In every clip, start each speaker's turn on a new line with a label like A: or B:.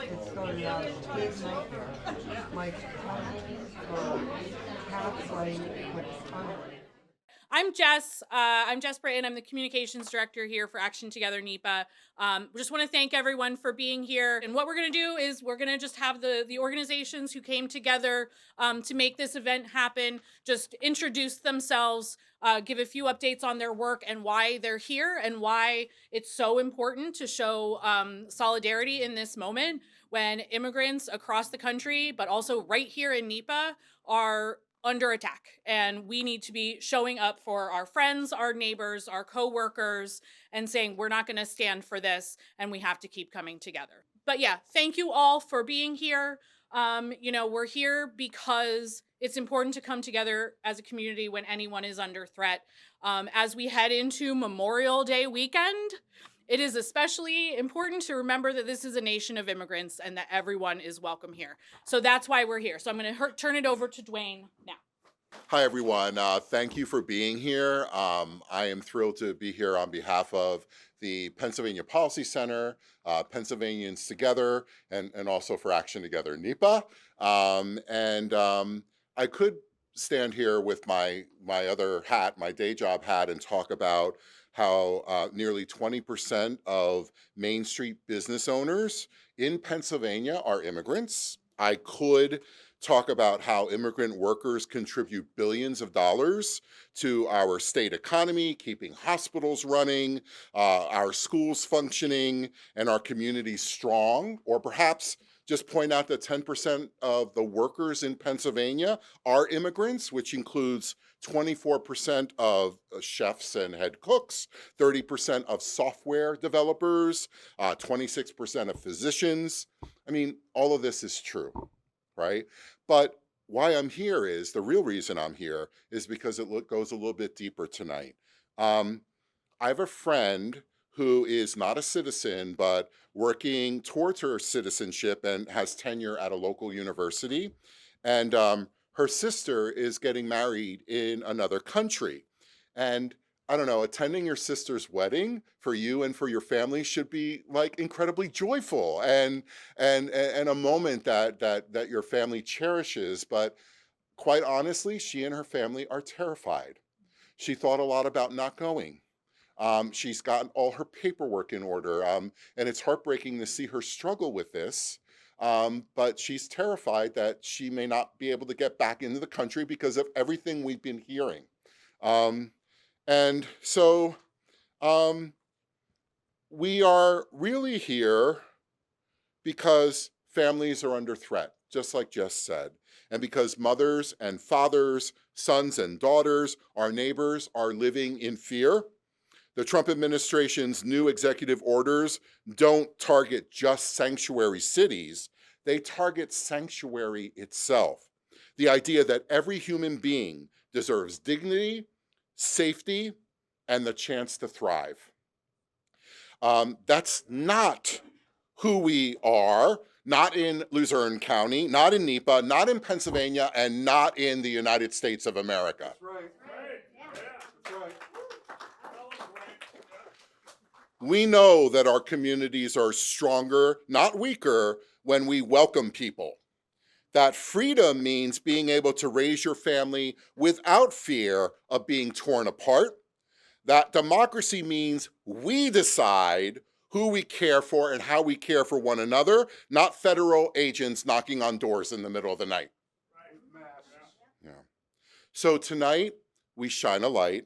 A: It's going big like half like
B: I'm Jess. I'm Jess Britton. I'm the communications director here for Action Together NEPA. We just want to thank everyone for being here. And what we're going to do is we're going to just have the organizations who came together to make this event happen just introduce themselves, give a few updates on their work and why they're here and why it's so important to show solidarity in this moment when immigrants across the country, but also right here in NEPA, are under attack, and we need to be showing up for our friends, our neighbors, our co-workers, and saying we're not going to stand for this, and we have to keep coming together. But yeah, thank you all for being here. We're here because it's important to come together as a community when anyone is under threat. As we head into Memorial Day weekend, it is especially important to remember that this is a nation of immigrants and that everyone is welcome here. So that's why we're here. So I'm going to turn it over to Dwayne now.
C: Hi, everyone. Thank you for being here. I am thrilled to be here on behalf of the Pennsylvania Policy Center, Pennsylvanians Together, and also for Action Together NEPA. I could stand here with my other hat, my day job hat, and talk about how nearly 20% of Main Street business owners in Pennsylvania are immigrants. I could talk about how immigrant workers contribute billions of dollars to our state economy, keeping hospitals running, our schools functioning, and our communities strong, or perhaps just point out that 10% of the workers in Pennsylvania are immigrants, which includes 24% of chefs and head cooks, 30% of software developers, 26% of physicians. I mean, all of this is true, right? But why I'm here is, the real reason I'm here is because it goes a little bit deeper tonight. I have a friend who is not a citizen, but working towards her citizenship and has tenure at a local university. And her sister is getting married in another country. And I don't know, attending your sister's wedding for you and for your family should be like incredibly joyful and a moment that your family cherishes. But quite honestly, she and her family are terrified. She thought a lot about not going. She's gotten all her paperwork in order, and it's heartbreaking to see her struggle with this. But she's terrified that she may not be able to get back into the country because of everything we've been hearing. And so we are really here because families are under threat, just like Jess said, and because mothers and fathers, sons and daughters, our neighbors are living in fear. The Trump administration's new executive orders don't target just sanctuary cities, they target sanctuary itself. The idea that every human being deserves dignity, safety, and the chance to thrive. That's not who we are, not in Luzerne County, not in NEPA, not in Pennsylvania, and not in the United States of America.
A: That's right. That's right.
C: We know that our communities are stronger, not weaker, when we welcome people. That freedom means being able to raise your family without fear of being torn apart. That democracy means we decide who we care for and how we care for one another, not federal agents knocking on doors in the middle of the night. Yeah. So tonight, we shine a light,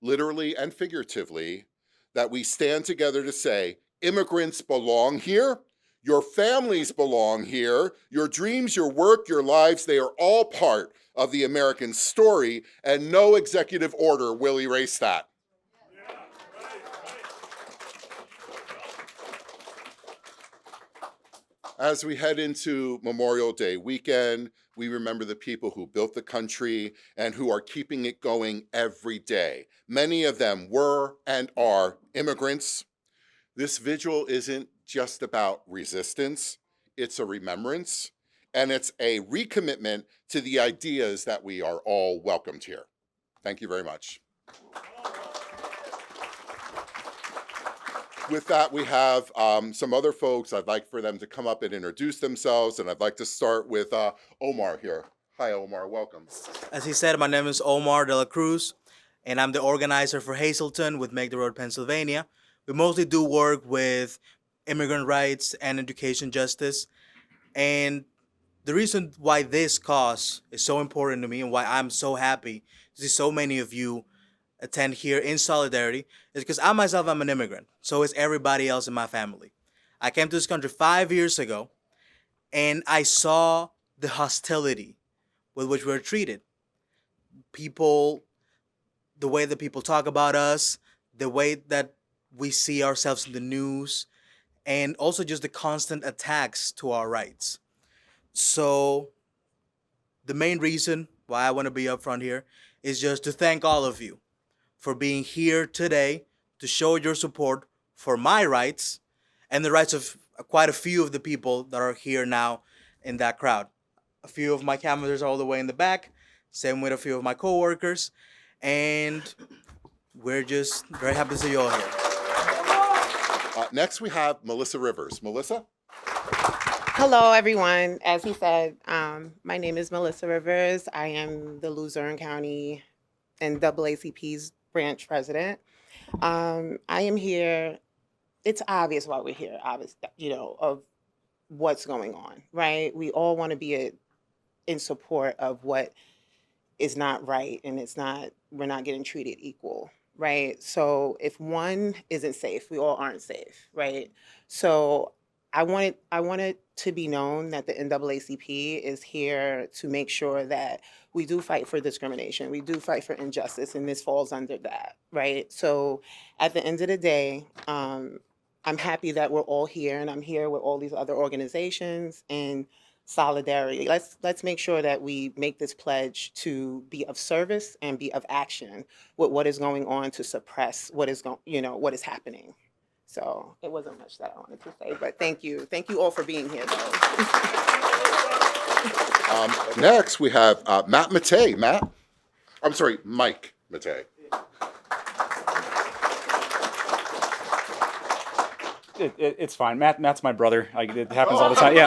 C: literally and figuratively, that we stand together to say, immigrants belong here, your families belong here, your dreams, your work, your lives, they are all part of the American story, and no executive order will erase that. As we head into Memorial Day weekend, we remember the people who built the country and who are keeping it going every day. Many of them were and are immigrants. This vigil isn't just about resistance, it's a remembrance, and it's a recommitment to the ideas that we are all welcomed here. Thank you very much. with that, we have some other folks. I'd like for them to come up and introduce themselves, and I'd like to start with Omar here. Hi, Omar. Welcome.
D: As he said, my name is Omar de la Cruz, and I'm the organizer for Hazelton with Make the Road Pennsylvania. We mostly do work with immigrant rights and education justice. And the reason why this cause is so important to me and why I'm so happy to see so many of you attend here in solidarity is because I myself am an immigrant. So is everybody else in my family. I came to this country 5 years ago, and I saw the hostility with which we're treated. People, the way that people talk about us, the way that we see ourselves in the news, and also just the constant attacks to our rights. So the main reason why I want to be up front here is just to thank all of you for being here today to show your support for my rights and the rights of quite a few of the people that are here now in that crowd. A few of my canvassers are all the way in the back, same with a few of my coworkers, and we're just very happy to see you all here.
C: Next, we have Melissa Rivers. Melissa?
E: Hello, everyone. As he said, my name is Melissa Rivers. I am the Luzerne County NAACP's branch president. I am here. It's obvious why we're here, obvious, of what's going on, right? We all want to be in support of what is not right, and we're not getting treated equal, right? So if one isn't safe, we all aren't safe, right? So I want it to be known that the NAACP is here to make sure that we do fight for discrimination, we do fight for injustice, and this falls under that, right? So at the end of the day, I'm happy that we're all here, and I'm here with all these other organizations in solidarity. Let's make sure that we make this pledge to be of service and be of action with what is going on to suppress what is happening. So it wasn't much that I wanted to say, but thank you all for being here, though.
C: Next, we have Matt Matei. Mike Matei.
F: It's fine. Matt's my brother. It happens all the time.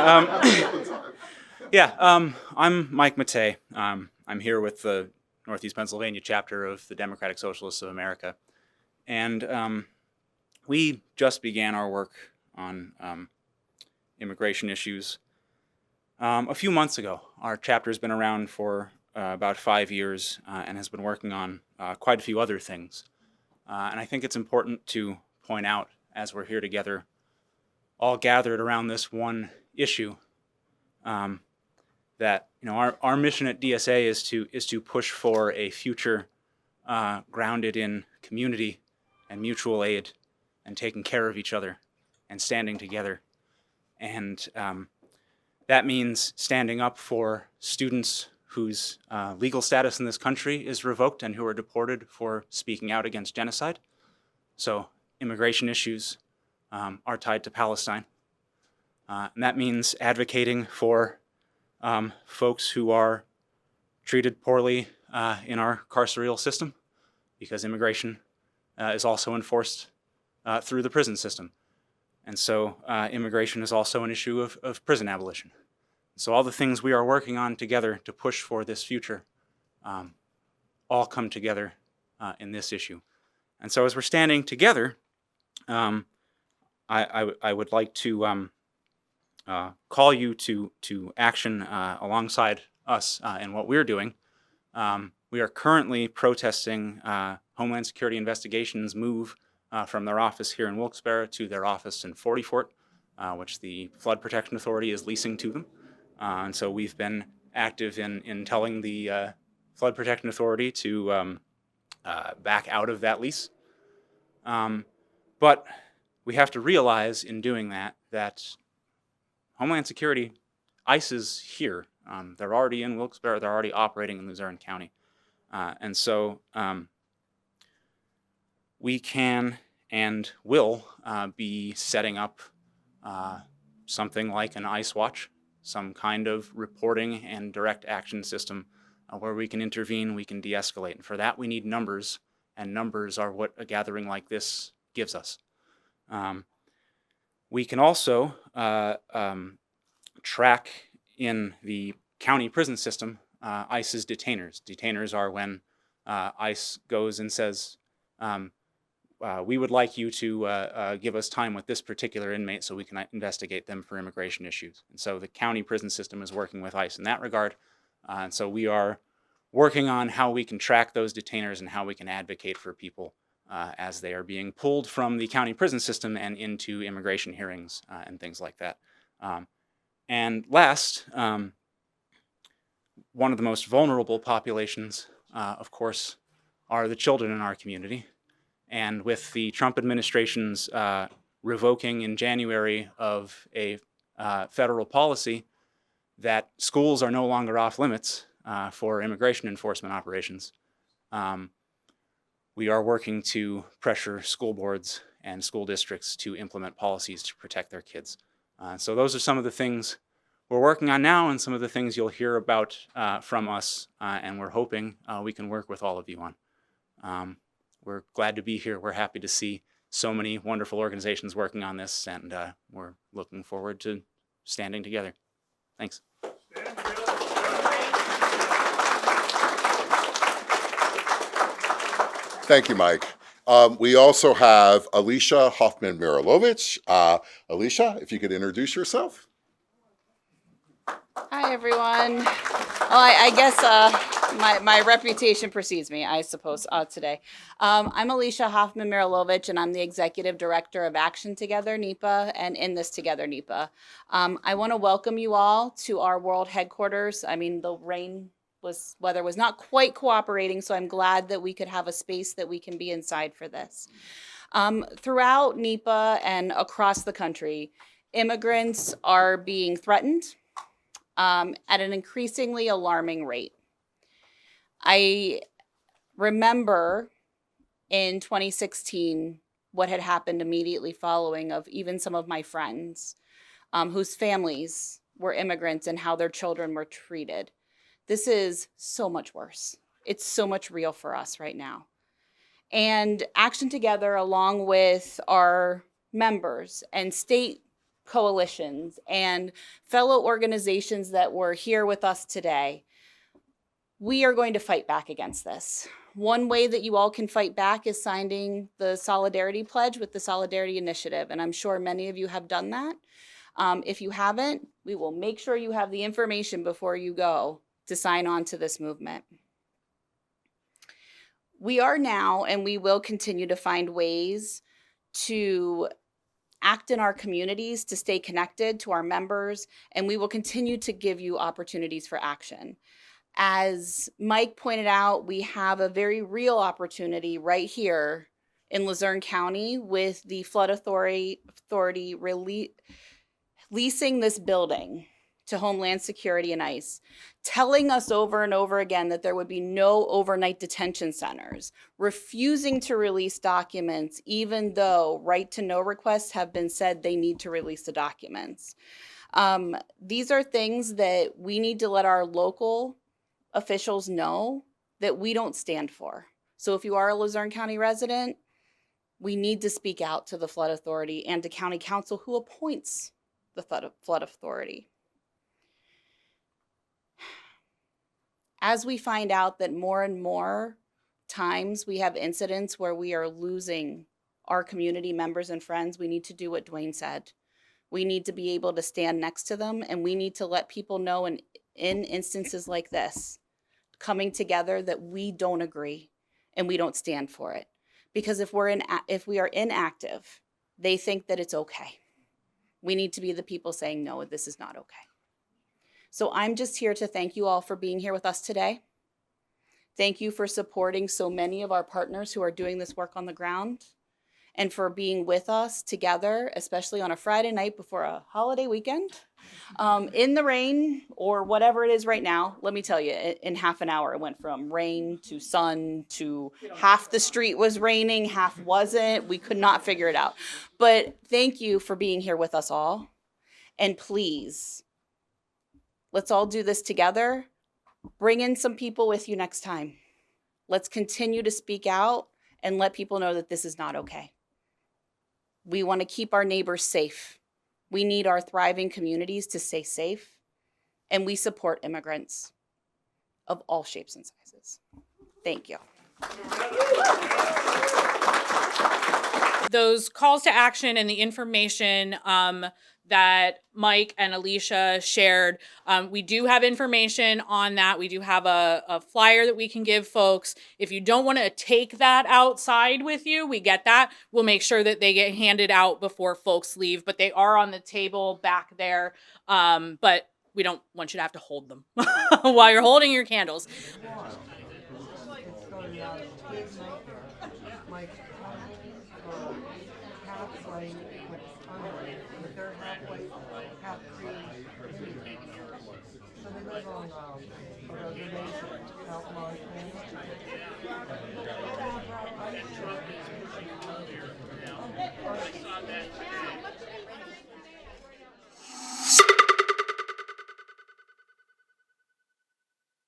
F: I'm Mike Matei. I'm here with the Northeast Pennsylvania chapter of the Democratic Socialists of America, and we just began our work on immigration issues a few months ago. Our chapter has been around for about 5 years and has been working on quite a few other things. And I think it's important to point out, as we're here together, all gathered around this one issue, that our mission at DSA is to push for a future grounded in community and mutual aid and taking care of each other and standing together. And that means standing up for students whose legal status in this country is revoked and who are deported for speaking out against genocide. So immigration issues are tied to Palestine. And that means advocating for folks who are treated poorly in our carceral system, because immigration is also enforced through the prison system. And so immigration is also an issue of prison abolition. So all the things we are working on together to push for this future all come together in this issue. And so as we're standing together, I would like to call you to action alongside us in what we're doing. We are currently protesting Homeland Security Investigations' move from their office here in Wilkes Barre to their office in Forty Fort, which the Flood Protection Authority is leasing to them. And so we've been active in telling the Flood Protection Authority to back out of that lease. But we have to realize in doing that Homeland Security, ICE is here. They're already in Wilkes Barre. They're already operating in Luzerne County. And so we can and will be setting up something like an ICE watch, some kind of reporting and direct action system where we can intervene, we can de-escalate. And for that, we need numbers, and numbers are what a gathering like this gives us. We can also track in the county prison system ICE's detainers. Detainers are when ICE goes and says, we would like you to give us time with this particular inmate so we can investigate them for immigration issues. And so the county prison system is working with ICE in that regard. And so we are working on how we can track those detainers and how we can advocate for people as they are being pulled from the county prison system and into immigration hearings and things like that. And last, one of the most vulnerable populations, of course, are the children in our community. And with the Trump administration's revoking in January of a federal policy that schools are no longer off limits for immigration enforcement operations, we are working to pressure school boards and school districts to implement policies to protect their kids. So those are some of the things we're working on now and some of the things you'll hear about from us, and we're hoping we can work with all of you on. We're glad to be here. We're happy to see so many wonderful organizations working on this, and we're looking forward to standing together. Thanks.
C: Thank you, Mike. We also have Alisha Hoffman-Mirilovich. Alisha, if you could introduce yourself.
G: Hi, everyone. Well, I guess my reputation precedes me, I suppose, today. I'm Alisha Hoffman-Mirilovich, and I'm the Executive Director of Action Together NEPA and In This Together NEPA. I want to welcome you all to our world headquarters. I mean, the weather was not quite cooperating, so I'm glad that we could have a space that we can be inside for this. Throughout NEPA and across the country, immigrants are being threatened at an increasingly alarming rate. I remember in 2016 what had happened immediately following of even some of my friends whose families were immigrants and how their children were treated. This is so much worse. It's so much real for us right now. And Action Together, along with our members and state coalitions and fellow organizations that were here with us today, we are going to fight back against this. One way that you all can fight back is signing the Solidarity Pledge with the Solidarity Initiative, and I'm sure many of you have done that. If you haven't, we will make sure you have the information before you go to sign on to this movement. We are now, and we will continue to find ways to act in our communities to stay connected to our members, and we will continue to give you opportunities for action. As Mike pointed out, we have a very real opportunity right here in Luzerne County with the Flood Authority leasing this building to Homeland Security and ICE, telling us over and over again that there would be no overnight detention centers, refusing to release documents, even though right to know requests have been said they need to release the documents. These are things that we need to let our local officials know that we don't stand for. So if you are a Luzerne County resident, we need to speak out to the Flood Authority and to County Council who appoints the Flood Authority. As we find out that more and more times we have incidents where we are losing our community members and friends, we need to do what Dwayne said. We need to be able to stand next to them, and we need to let people know in instances like this, coming together, that we don't agree and we don't stand for it. Because if we are inactive, they think that it's okay. We need to be the people saying, no, this is not okay. So I'm just here to thank you all for being here with us today. Thank you for supporting so many of our partners who are doing this work on the ground, and for being with us together, especially on a Friday night before a holiday weekend, in the rain or whatever it is right now. Let me tell you, in half an hour, it went from rain to sun to half the street was raining, half wasn't. We could not figure it out. But thank you for being here with us all. And please, let's all do this together. Bring in some people with you next time. Let's continue to speak out and let people know that this is not okay. We want to keep our neighbors safe. We need our thriving communities to stay safe, and we support immigrants of all shapes and sizes. Thank you.
B: Those calls to action and the information that Mike and Alisha shared, we do have information on that. We do have a flyer that we can give folks. If you don't want to take that outside with you, we get that. We'll make sure that they get handed out before folks leave, but they are on the table back there. But we don't want you to have to hold them while you're holding your candles.
A: It started out as a big nightmare. Like, half white, which is unwhite, but they're half Cree Indian. So they live on a reservation out in Montana.